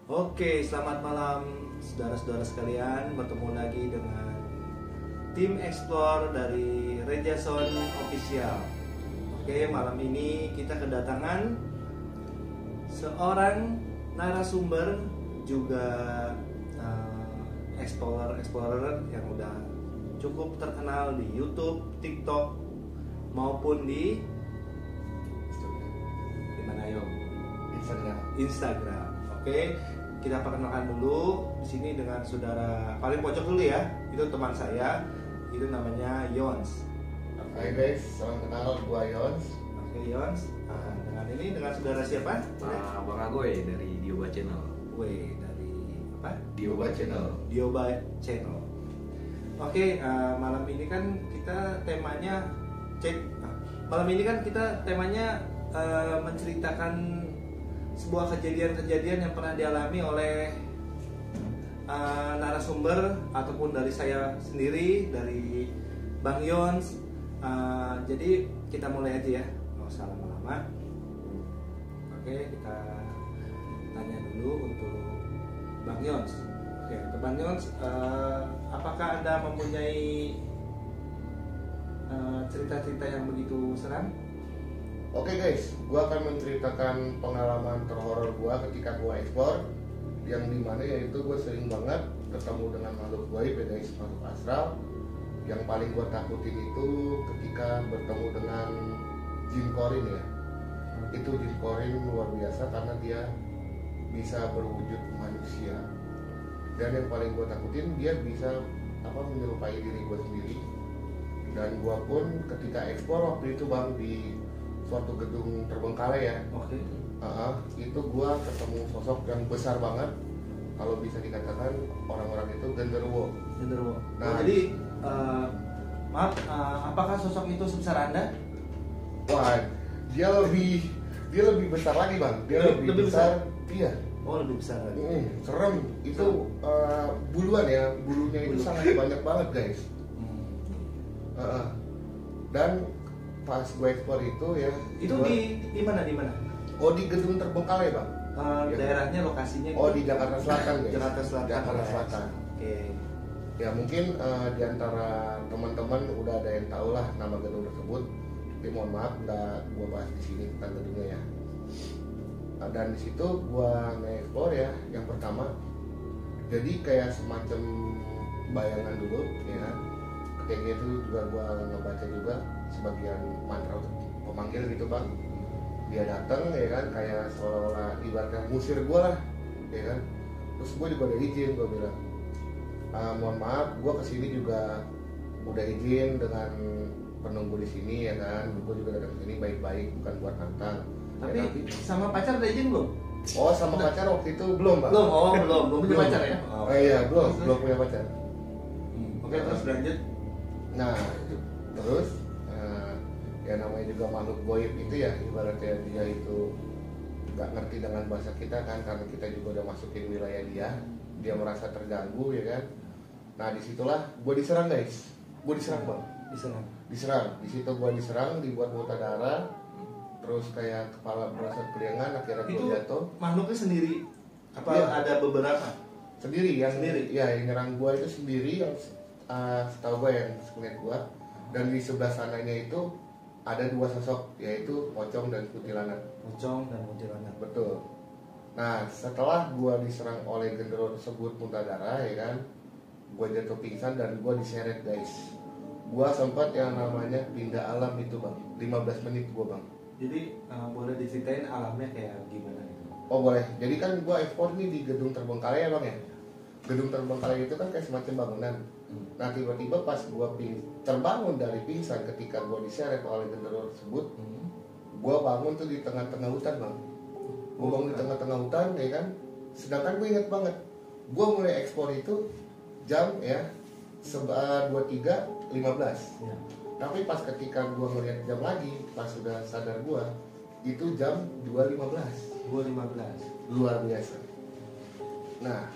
Oke, selamat malam saudara-saudara sekalian. Bertemu lagi dengan tim Explore dari Rejason Official. Oke, malam ini kita kedatangan seorang narasumber juga explorer yang udah cukup terkenal di YouTube, TikTok maupun di mana yo? Instagram. Oke, kita perkenalkan dulu di sini dengan saudara paling pojok dulu ya. Itu teman saya, itu namanya Yons. Hai guys, salam kenal, gua Yons. Oke Yons. Nah, dengan saudara siapa? Bang Agoy dari Dioba Channel. Weh, dari apa? Dioba Channel. Dioba Channel. Oke, malam ini kan kita temanya menceritakan sebuah kejadian-kejadian yang pernah dialami oleh narasumber ataupun dari saya sendiri, dari Bang Yons. Jadi kita mulai aja ya, nggak usah lama-lama. Oke, kita tanya dulu untuk Bang Yons. Oke, untuk Bang Yons, apakah Anda mempunyai cerita-cerita yang begitu seram? Oke guys, gua akan menceritakan pengalaman terhoror gua ketika gua explore, yang dimana yaitu gua sering banget ketemu dengan makhluk gaib ya guys, makhluk astral. Yang paling gua takutin itu ketika bertemu dengan jin korin ya. Itu jin korin luar biasa karena dia bisa berwujud manusia. Dan yang paling gua takutin, dia bisa menyerupai diri gua sendiri. Dan gua pun ketika explore waktu itu bang di suatu gedung terbengkalai ya. Oke. Itu gua ketemu sosok yang besar banget. Kalau bisa dikatakan orang-orang itu genderuwo. Nah, jadi maaf, apakah sosok itu sebesar Anda? Wah, dia lebih besar lagi bang. Dia lebih besar. Iya. Oh, lebih besar lagi. Serem. Itu buluan ya. Bulunya itu sangat banyak banget guys. Dan pas gue explore itu ya. Itu di mana? Oh, di gedung terbengkalai bang. Daerahnya, lokasinya? Oh, di Jakarta Selatan guys. Jakarta Selatan. Oke. Ya mungkin di antara teman-teman udah ada yang tahu lah nama gedung tersebut. Tapi mohon maaf nggak gue bahas di sini tentang gedungnya ya. Dan di situ gue nge-explore ya. Yang pertama, jadi kayak semacam bayangan dulu ya. Ketika itu juga gue ngebaca juga sebagian mantra untuk pemanggil gitu bang. Dia datang ya kan, kayak seolah-olah ibaratnya ngusir gue lah ya kan. Terus gue juga udah izin, gue bilang mohon maaf, gue kesini juga udah izin dengan penunggu di sini ya kan. Gue juga datang kesini baik-baik, bukan buat nantang. Tapi sama pacar udah izin belum? Oh, sama pacar waktu itu belum bang. Belum punya pacar ya? Oh iya, belum punya pacar. Oke, terus lanjut. Nah, terus ya namanya juga makhluk goib itu ya, ibaratnya dia itu nggak ngerti dengan bahasa kita kan, karena kita juga udah masukin wilayah dia merasa terganggu ya kan. Nah disitulah gue diserang guys, gue diserang bang. Diserang, di situ gue diserang, dibuat muntah darah, terus kayak kepala berasa keliangan, akhirnya gue jatuh. Makhluknya sendiri? Apa ya, ada beberapa? Sendiri. Ya yang nyerang gue itu sendiri, yang setahu gue yang sekulit gue. Dan di sebelah sananya itu ada dua sosok, yaitu pocong dan kuntilanak. Betul. Nah setelah gua diserang oleh genderuwo tersebut muntah darah ya kan, gua jatuh pingsan dan gua diseret guys. Gua sempat yang namanya pindah alam itu bang, 15 menit gua bang. Jadi boleh diceritain alamnya kayak gimana gitu? Oh boleh. Jadi kan gua ekspor nih di gedung terbengkalai ya bang ya. Gedung terbengkalai itu kan kayak semacam bangunan. Nah tiba-tiba pas gua terbangun dari pingsan ketika gua diseret oleh genderuwo tersebut, gua bangun tuh di tengah-tengah hutan bang. Gua bangun di tengah-tengah hutan ya kan. Sedangkan gua ingat banget, gua mulai ekspor itu jam ya 23.15 ya. Tapi pas ketika gua ngeliat jam lagi, pas sudah sadar gua itu jam 2.15. Luar biasa. Nah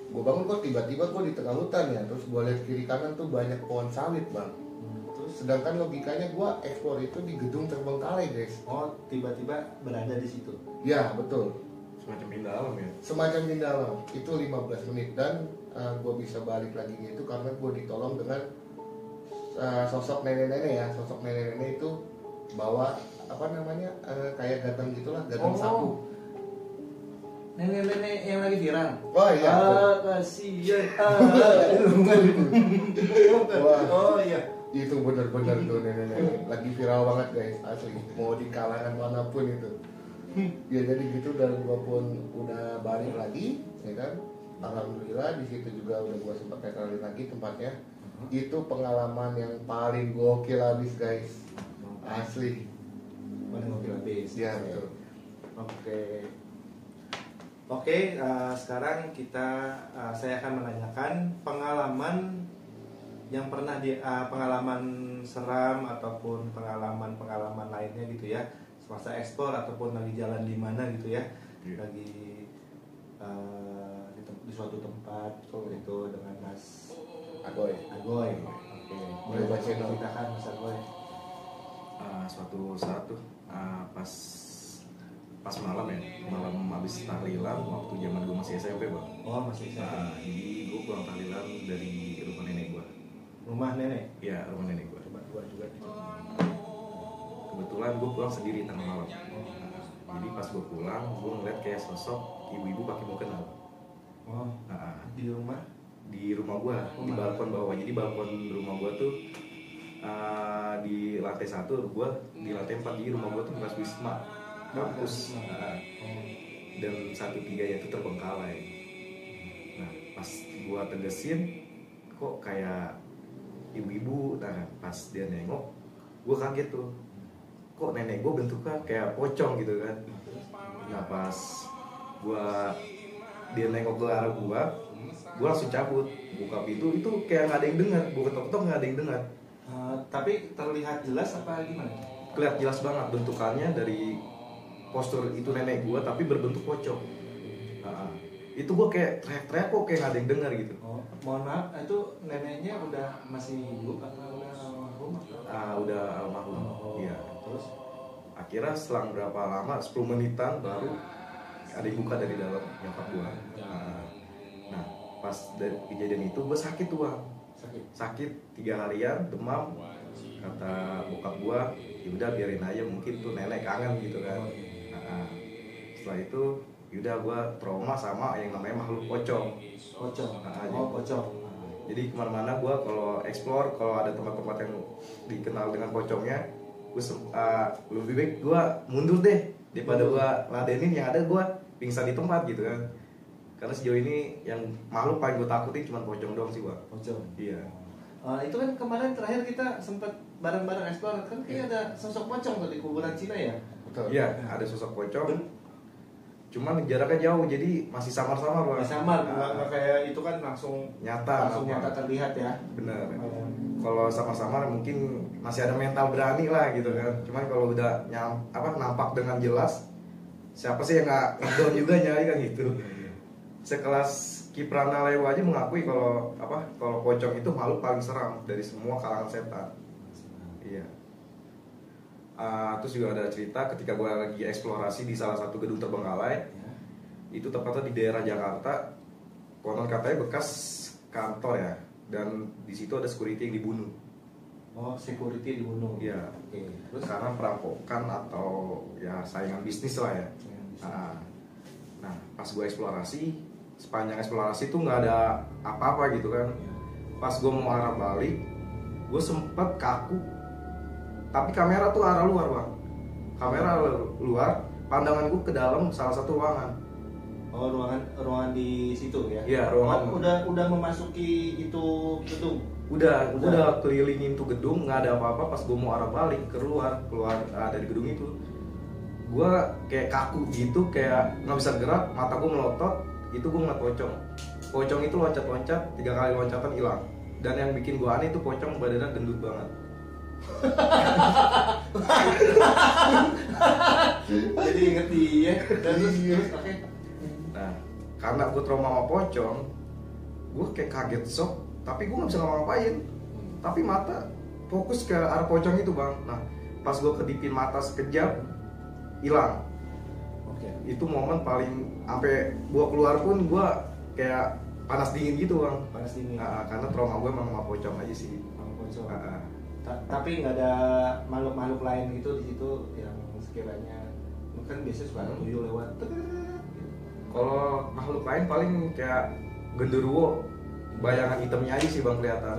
gue bangun kok tiba-tiba gue di tengah hutan ya, terus gue lihat kiri kanan tuh banyak pohon sawit bang. Terus sedangkan logikanya gue ekspor itu di gedung terbengkalai guys. Oh, tiba-tiba berada di situ? Ya betul. Semacam pindah alam ya. Semacam pindah alam. Itu 15 menit dan gue bisa balik lagi itu karena gue ditolong dengan sosok nenek-nenek ya. Sosok nenek-nenek itu bawa apa namanya kayak gatang gitulah, gatang sapu. Nenek-nenek yang lagi viral. Oh iya. Kasihan. Wah. Oh iya. Itu benar-benar tuh nenek-nenek lagi viral banget guys, asli. Mau di kalangan manapun itu. Ya jadi gitu, dan gua pun udah balik lagi, ya kan. Alhamdulillah di situ juga udah gua sempat kenalin lagi tempatnya. Itu pengalaman yang paling gokil habis guys, asli. Paling mobil habis. Ya betul. Oke, sekarang saya akan menanyakan pengalaman yang pernah pengalaman seram ataupun pengalaman lainnya gitu ya, semasa ekspor ataupun lagi jalan di mana gitu ya, lagi di suatu tempat gitu dengan Mas Agoy. Oke, boleh Boleh ceritakan Mas Agoy. Suatu saat tuh pas malam ya, malam habis tahlilan waktu zaman gue masih SMP bang. Oh masih SMP. Jadi gue pulang tahlilan dari rumah nenek gue. Rumah nenek. Iya, rumah nenek gue. Coba gua juga. Kebetulan gue pulang sendiri tengah malam. Jadi pas gue pulang, gue ngeliat kayak sosok ibu-ibu pakai mukena. Oh, di rumah? Di rumah gue, di balkon bawah. Jadi balkon rumah gue tuh di lantai 1, gue di lantai 4. Jadi rumah gue tuh bekas wisma kampus. Dan 1/3 itu terbengkalai. Nah, pas gue tegesin, kok kayak ibu-ibu. Nah, pas dia nengok, gue kaget tuh, kok nenek gue bentuknya kayak pocong gitu kan. Nah, pas dia nengok ke arah gue langsung cabut, buka pintu. Itu kayak nggak ada yang dengar, gue ketok-ketok nggak ada yang dengar. Tapi terlihat jelas apa gimana? Kelihatan jelas banget bentukannya dari postur itu nenek gue, tapi berbentuk pocong. Nah, itu gue kayak teriak-teriak kok kayak nggak ada yang dengar gitu. Oh, mohon maaf, itu neneknya udah masih hidup atau udah almarhum? Udah almarhum. Iya. Terus Akhirnya selang berapa lama, 10 menitan baru ada yang buka dari dalam nyokap gua. Nah, pas dari kejadian itu gua sakit tuh bang. Sakit 3 harian, demam. Kata bokap gua, ya udah biarin aja, mungkin tuh nenek kangen gitu kan. Setelah itu yaudah gua trauma sama yang namanya makhluk pocong. Pocong. Jadi kemana-mana gua kalau explore, kalau ada tempat-tempat yang dikenal dengan pocongnya, lebih baik gue mundur deh daripada gue ladenin, yang ada gue pingsan di tempat gitu kan. Karena sejauh ini yang makhluk paling gue takutin cuma pocong doang sih bang. Pocong. Iya. Itu kan kemarin terakhir kita sempat bareng-bareng explore kan, kayak ada sosok pocong tuh di kuburan Cina ya. Betul. Iya, ada sosok pocong. Cuman jaraknya jauh, jadi masih samar-samar bang. Samar, nggak kayak itu kan langsung nyata terlihat ya. Bener. Kalau sama-sama mungkin masih ada mental berani lah gitu kan. Cuman kalau udah nampak dengan jelas, siapa sih yang nggak down juga nyari kan gitu. Sekelas Kiprana Lewa aja mengakui kalau pocong itu makhluk paling seram dari semua kalangan setan. Iya. Terus juga ada cerita ketika gue lagi eksplorasi di salah satu gedung terbengkalai. Itu tepatnya di daerah Jakarta. Konon katanya bekas kantor ya. Dan di situ ada security yang dibunuh. Oh, security dibunuh. Iya. Oke. Terus Karena perampokan atau ya saingan bisnis lah ya. Nah, pas gue eksplorasi, sepanjang eksplorasi tuh nggak ada apa-apa gitu kan. Pas gue mau arah balik, gue sempet kaku. Tapi kamera tuh arah luar bang. Kamera luar, pandangan gue ke dalam salah satu ruangan. Oh, ruangan di situ ya? Iya, ruangan. Udah memasuki itu gedung. Udah kelilingin tuh gedung, nggak ada apa-apa. Pas gue mau arah balik keluar dari gedung itu, gue kayak kaku gitu, kayak nggak bisa gerak, mata gue melotot. Itu gue ngeliat pocong itu loncat-loncat, 3 kali loncatan hilang. Dan yang bikin gue aneh itu pocong badannya gendut banget. Jadi inget dia. Terus oke. Nah, karena gue trauma sama pocong, gue kayak kaget shock, tapi gue nggak bisa ngapa-ngapain. Tapi mata fokus ke arah pocong itu bang. Nah, pas gue kedipin mata sekejap, hilang. Oke. Itu momen paling sampai gua keluar pun gua kayak panas dingin gitu bang. Panas dingin. Karena trauma gue memang sama pocong aja sih. Sama pocong. Tapi nggak ada makhluk-makhluk lain gitu di situ yang sekiranya kan biasanya suka ada tuyul lewat. Kalau makhluk lain paling kayak genderuwo, bayangan hitamnya aja sih bang kelihatan.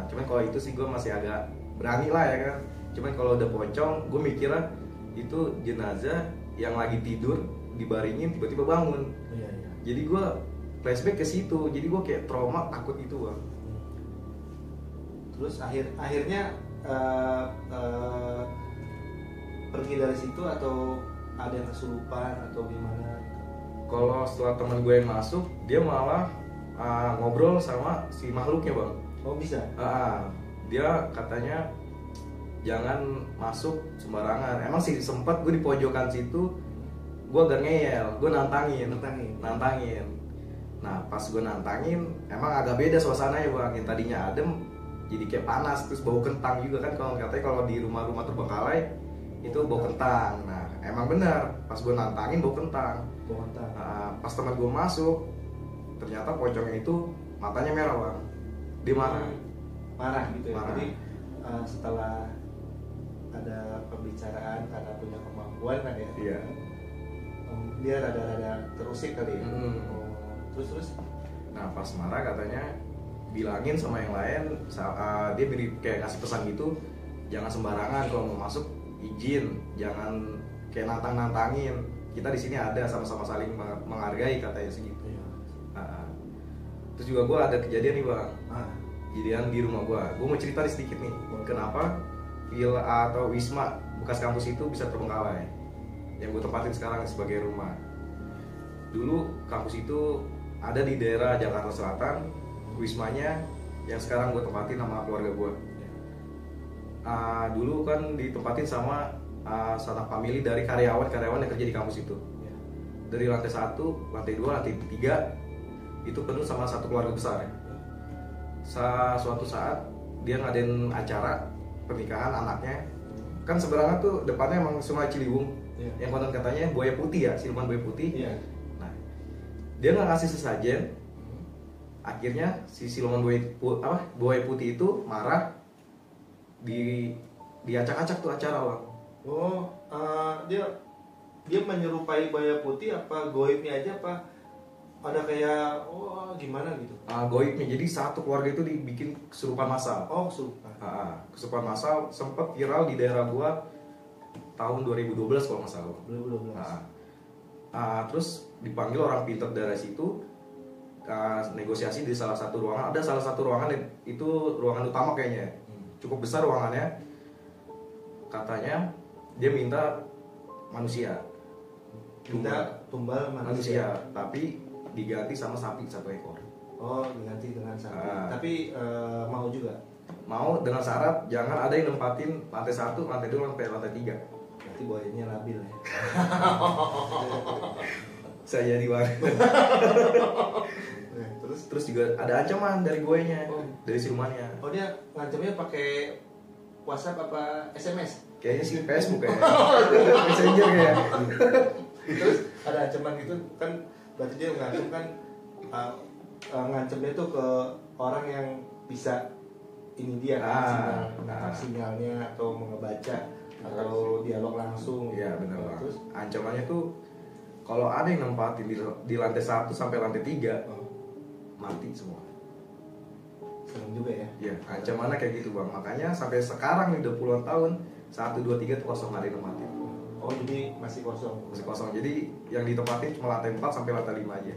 Cuman kalau itu sih gue masih agak berani lah ya kan. Cuman kalau udah pocong, gue mikirnya itu jenazah yang lagi tidur dibaringin tiba-tiba bangun. Iya. Jadi gue flashback ke situ, jadi gue kayak trauma takut itu bang. Terus akhirnya pergi dari situ atau ada yang kesurupan atau gimana? Kalau setelah teman gue yang masuk, dia malah ngobrol sama si makhluknya bang. Oh bisa? Dia katanya jangan masuk sembarangan. Emang sih sempat gue di pojokan situ, gue agak ngeyel, gue nantangin. Nah pas gue nantangin, emang agak beda suasananya bang. Yang tadinya adem, jadi kayak panas, terus bau kentang juga kan. Kalau katanya kalau di rumah-rumah terbengkalai itu bau kentang. Nah emang benar, pas gue nantangin bau kentang. Pas teman gue masuk, ternyata pocongnya itu matanya merah bang. Dia marah gitu ya. Marah. Jadi setelah ada pembicaraan karena punya kemampuan kan ya. Iya. Dia rada-rada terusik kali ya. Terus. Nah pas marah katanya bilangin sama yang lain, dia beri kayak ngasih pesan gitu, jangan sembarangan kalau mau masuk izin, jangan kayak nantangin. Kita di sini ada sama-sama saling menghargai katanya segitu. Terus juga gue ada kejadian nih bang, kejadian di rumah gue mau cerita sedikit nih, kenapa villa atau wisma bekas kampus itu bisa terbengkalai, yang gue tempatin sekarang sebagai rumah. Dulu kampus itu ada di daerah Jakarta Selatan, wismanya yang sekarang gue tempatin sama keluarga gue. Dulu kan ditempatin sama sanak famili dari karyawan yang kerja di kampus itu. Dari lantai 1, lantai 2, lantai 3 itu penuh sama satu keluarga besar. Suatu saat dia ngadain acara pernikahan anaknya. Kan seberangnya tuh depannya emang Sungai Ciliwung. Yang konon katanya buaya putih ya, siluman buaya putih. Nah, dia nggak ngasih sesajen. Akhirnya si siluman buaya putih itu marah, diacak-acak tuh acara bang. Dia menyerupai buaya putih apa goibnya aja apa ada kayak gimana gitu? Goibnya, jadi satu keluarga itu dibikin kesurupan massal. Kesurupan. Kesurupan massal sempat viral di daerah gua tahun 2012 kalau nggak salah. 2012. Terus dipanggil orang pintar dari situ, negosiasi di salah satu ruangan. Ada salah satu ruangan itu ruangan utama kayaknya, cukup besar ruangannya. Katanya dia minta manusia, tumbal manusia, tapi diganti sama sapi 1 ekor. Diganti dengan sapi. Tapi mau juga? Mau dengan syarat jangan ada yang nempatin lantai 1, lantai 2, lantai 3. Berarti buayanya labil ya. Saya jadi bang. Terus juga ada ancaman dari buayanya, dari silumannya. Dia ngancamnya pakai WhatsApp apa SMS? Kayaknya sih Facebook kayaknya. Messenger kayak. Terus ada ancaman gitu kan, berarti dia ngancam kan, ngancamnya tuh ke orang yang bisa ini dia sinyalnya atau ngebaca atau dialog langsung. Iya benar bang. Terus ancamannya tuh kalau ada yang nempatin di lantai 1 sampai lantai 3 mati semua. Serem juga ya. Iya, ancamannya kayak gitu bang. Makanya sampai sekarang nih udah puluhan tahun 1, 2, 3 tuh kosong, nggak ada yang nempatin. Jadi masih kosong. Jadi yang ditempatin cuma lantai 4 sampai lantai 5 aja.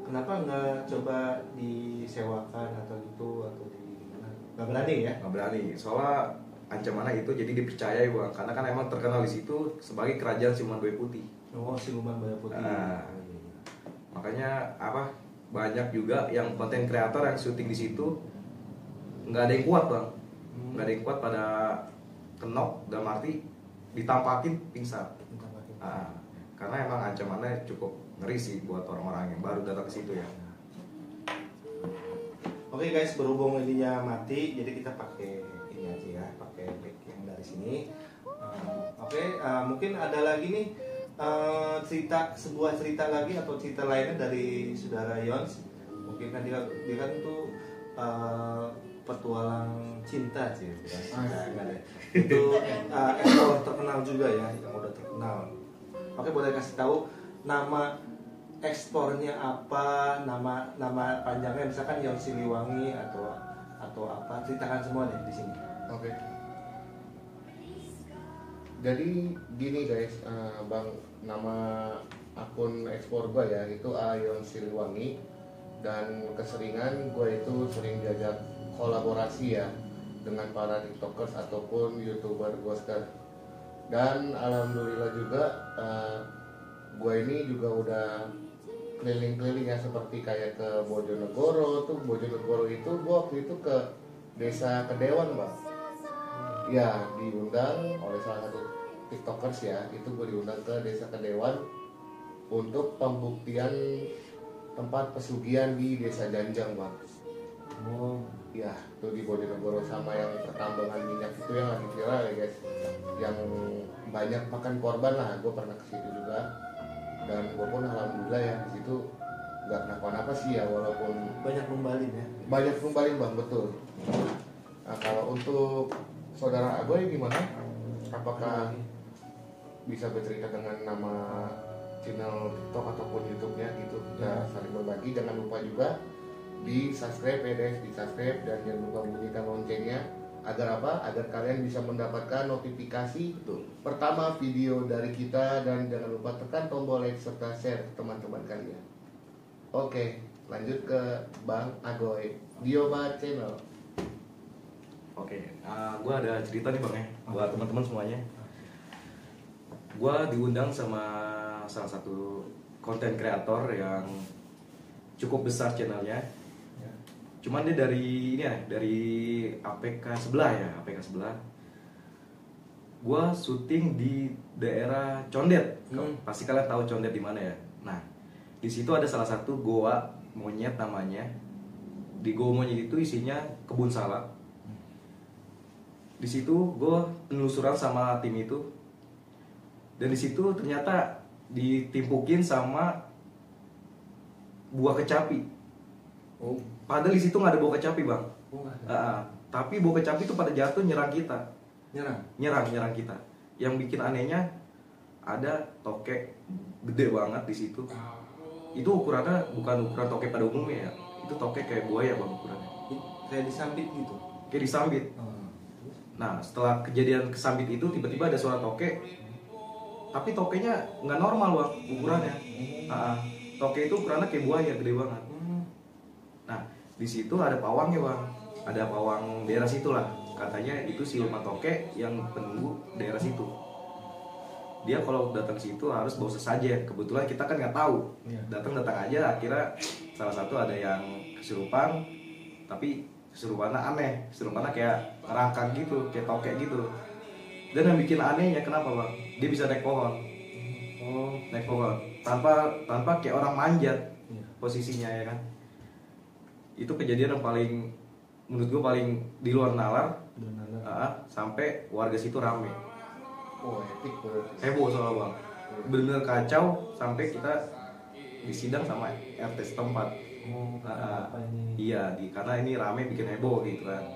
Kenapa nggak coba disewakan atau gitu atau di mana? Nggak berani ya? Nggak berani. Soalnya ancamannya itu jadi dipercayai bang. Karena kan emang terkenal di situ sebagai kerajaan siluman buaya putih. Siluman buaya putih. Makanya banyak juga yang konten kreator yang syuting di situ nggak ada yang kuat bang. Nggak ada yang kuat pada kenok dalam arti ditampakin pingsan. Karena emang ancamannya cukup ngeri sih buat orang-orang yang baru datang ke situ ya. Oke guys, berhubung ininya mati, jadi kita pakai ini aja ya, pakai back yang dari sini. Mungkin ada lagi nih sebuah cerita lagi atau cerita lainnya dari saudara Yons. Mungkin kan dia kan tuh petualang cinta sih, itu ekspor terkenal juga ya, yang udah terkenal. Oke, boleh kasih tahu nama ekspornya apa, nama panjangnya, misalkan Yons Siliwangi atau apa, ceritakan semua deh di sini. Oke. Jadi gini guys, Bang, nama akun ekspor gue ya itu Ayon Siliwangi, dan keseringan gue itu sering diajak kolaborasi ya dengan para tiktokers ataupun youtuber gosker. Dan alhamdulillah juga gue ini juga udah keliling-keliling ya, seperti kayak ke Bojonegoro. Tuh Bojonegoro itu gue waktu itu ke desa Kedewan Bang. Ya, diundang oleh salah satu tiktokers ya, itu gue diundang ke desa Kedewan untuk pembuktian tempat pesugihan di desa Janjang Bang. Oh, ya itu di Bojonegoro, sama yang pertambangan minyak itu yang lagi viral ya guys, yang banyak makan korban lah. Gue pernah ke situ juga, dan gue pun alhamdulillah ya di situ nggak kenapa-napa sih ya, walaupun banyak numbalin ya. banyak numbalin Bang, betul. Nah, kalau untuk saudara Agoy gimana? Apakah bisa bercerita dengan nama channel TikTok ataupun YouTube-nya gitu? Kita saling berbagi. Jangan lupa juga di subscribe ya guys, di subscribe, dan jangan lupa bunyikan loncengnya agar apa? Agar kalian bisa mendapatkan notifikasi pertama video dari kita, dan jangan lupa tekan tombol like serta share ke teman-teman kalian. Oke, lanjut ke Bang Agoy, Dioba Channel. Oke, gue ada cerita nih Bang ya, buat teman-teman semuanya. Gue diundang sama salah satu konten kreator yang cukup besar channelnya. Cuman dia dari ini ya, dari APK sebelah ya, APK sebelah. Gua syuting di daerah Condet. Pasti kalian tahu Condet di mana ya. Nah, di situ ada salah satu goa monyet namanya. Di goa monyet itu isinya kebun salak. Di situ gue penelusuran sama tim itu. Dan di situ ternyata ditimpukin sama buah kecapi. Oh, Padahal di situ nggak ada buah kecapi Bang. oh nggak ada. Tapi buah kecapi itu pada jatuh nyerang kita. Nyerang kita. Yang bikin anehnya ada tokek gede banget di situ. Itu ukurannya bukan ukuran tokek pada umumnya ya. Itu tokek kayak buaya Bang ukurannya. Kayak disambit gitu. Kayak disambit. Nah, setelah kejadian kesambit itu tiba-tiba ada suara tokek. Tapi tokeknya nggak normal Bang ukurannya. Tokek itu ukurannya kayak buaya, gede banget. Nah, di situ ada pawangnya Bang. Ada pawang daerah situ lah. Katanya itu siluman tokek yang penunggu daerah situ. Dia kalau datang situ harus bawa sesajen. Kebetulan kita kan nggak tahu. Datang aja. Akhirnya salah satu ada yang kesurupan, tapi kesurupannya aneh. Kesurupannya kayak ngerangkak gitu, kayak tokek gitu. Dan yang bikin anehnya kenapa Bang? Dia bisa naik pohon. Naik pohon tanpa kayak orang manjat posisinya ya kan. Itu kejadian yang paling menurut gue paling di luar nalar. Sampai warga situ rame. Oh, epic banget. Heboh soalnya Bang. Bener kacau sampai kita disidang sama RT setempat. Apa ini? Iya, karena ini rame bikin heboh gitu kan.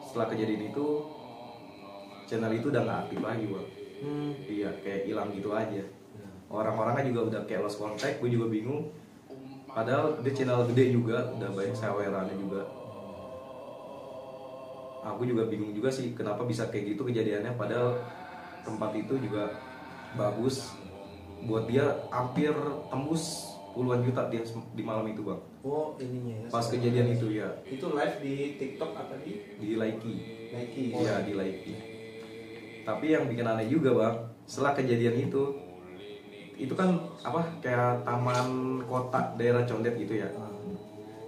Setelah kejadian itu channel itu udah nggak aktif lagi Bang. Iya, kayak hilang gitu aja. Orang-orangnya juga udah kayak lost contact. Gue juga bingung. Padahal dia channel gede juga, udah banyak sawerannya juga. Aku juga bingung juga sih kenapa bisa kayak gitu kejadiannya. Padahal tempat itu juga bagus. Buat dia hampir tembus puluhan juta dia di malam itu Bang. Oh, ininya ya. Pas kejadian itu ya. Itu live di TikTok apa Di Laiki. Iya, di Laiki. Tapi yang bikin aneh juga Bang, setelah kejadian itu kan apa kayak taman kota daerah Condet gitu ya.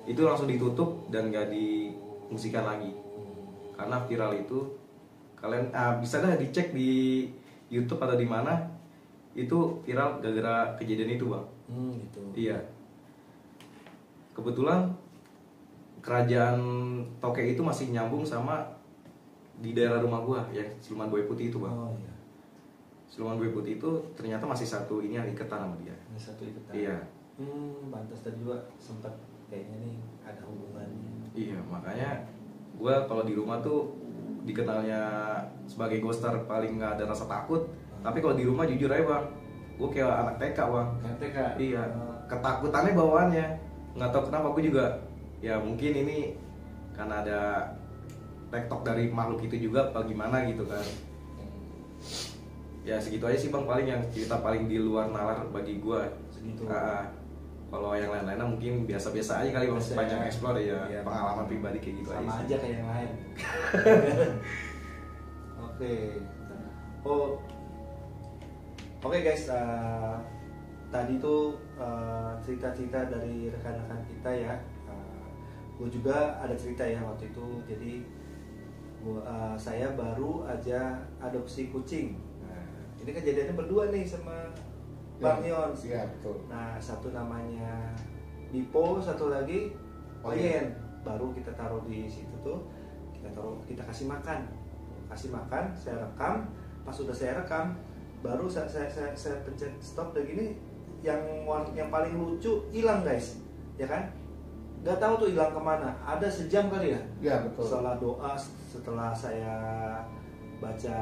Itu langsung ditutup dan gak dimusikan lagi karena viral itu. Kalian bisa dah dicek di YouTube atau di mana, itu viral gara-gara kejadian itu Bang. Gitu. Iya, kebetulan kerajaan tokek itu masih nyambung sama di daerah rumah gua yang siluman buaya putih itu Bang. Oh iya. siluman buaya putih itu ternyata masih satu ini yang iketan sama dia. Ini satu ikutan. Iya. Pantas tadi juga sempat kayaknya nih ada hubungannya. Iya, makanya gue kalau di rumah tuh dikenalnya sebagai ghoster paling nggak ada rasa takut. Tapi kalau di rumah jujur aja bang, gue kayak anak TK bang. TK. Iya. Ketakutannya bawaannya. Nggak tahu kenapa gue juga. Ya mungkin ini karena ada tektok dari makhluk itu juga, apa gimana gitu kan. Ya segitu aja sih bang, paling yang cerita paling di luar nalar bagi gue. Segitu. Kalau yang lain-lainnya mungkin biasa-biasa aja kali bang, sepanjang explore ya, iya, pengalaman pribadi kayak gitu sama aja. aja kayak yang lain. Oke. Oke guys, tadi tuh cerita-cerita dari rekan-rekan kita ya. Gue juga ada cerita ya waktu itu. Jadi saya baru aja adopsi kucing. Nah, ini kejadiannya berdua nih sama Bang Yons. Iya betul. Nah, satu namanya Dipo, satu lagi Oyen. Baru kita taruh di situ tuh, kita kasih makan, saya rekam. Pas sudah saya rekam, baru saya pencet stop dan gini, yang paling lucu hilang guys, ya kan? Gak tahu tuh hilang kemana. Ada sejam kali ya? Iya betul. Setelah saya baca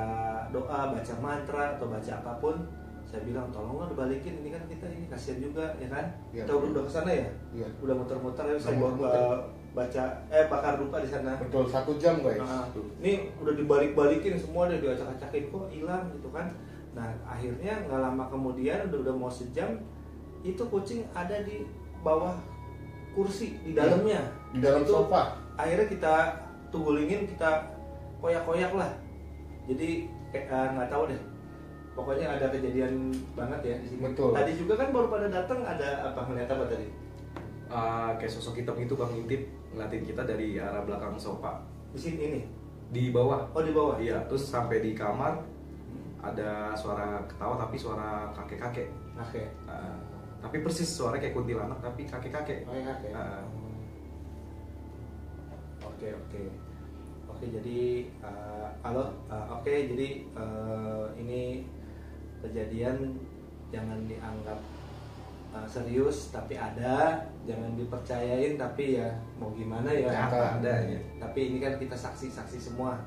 doa, baca mantra atau baca apapun, saya bilang tolonglah dibalikin, ini kan kita ini kasihan juga ya kan. Ya, kita udah kesana ya, iya. udah muter-muter ya, saya Muter-muter. baca bakar dupa di sana. Betul 1 jam guys. Nah, ini udah dibalik-balikin semua, udah diacak-acakin kok hilang gitu kan. Nah akhirnya nggak lama kemudian udah mau sejam, itu kucing ada di bawah kursi di dalamnya, Di dalam itu, sofa. akhirnya kita tunggulingin, kita koyak-koyak lah. Jadi nggak tahu deh, pokoknya ada kejadian banget ya di sini. Betul. Tadi juga kan baru pada datang, ada apa, ngeliat apa tadi? Kayak sosok hitam itu bang ngintip ngeliatin kita dari arah belakang sofa Di sini ini. di bawah. Oh di bawah. Iya, terus sampai di kamar ada suara ketawa tapi suara kakek-kakek. Oke. Tapi persis suara kayak kuntilanak tapi kakek-kakek. Oke. Oke, jadi jadi ini kejadian jangan dianggap serius, tapi jangan dipercayain, tapi ya mau gimana ya, Nyata ada ya. tapi ini kan kita saksi-saksi semua.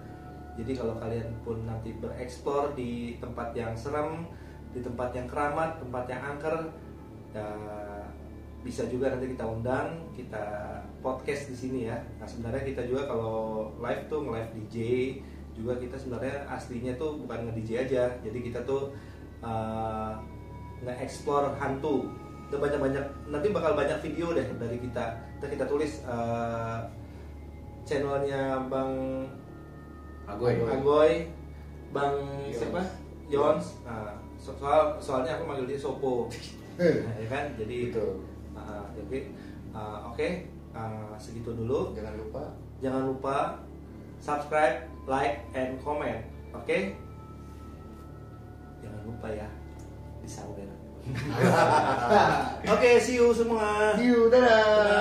Jadi kalau kalian pun nanti bereksplor di tempat yang serem, di tempat yang keramat, tempat yang angker, ya bisa juga nanti kita undang, kita podcast di sini ya. Nah sebenarnya kita juga kalau live tuh nge-live DJ juga, kita sebenarnya aslinya tuh bukan nge-DJ aja. Jadi kita tuh nge-explore hantu. Udah banyak-banyak, nanti bakal banyak video deh dari kita. Kita tulis channelnya Bang Agoy, Bang siapa? Yons. Nah, soalnya aku manggil dia Sopo. Nah, ya kan? Jadi Betul. Oke, segitu dulu. Jangan lupa Subscribe, like, and comment. Oke? Jangan lupa ya di sawer. Oke, see you semua. see you, dadah.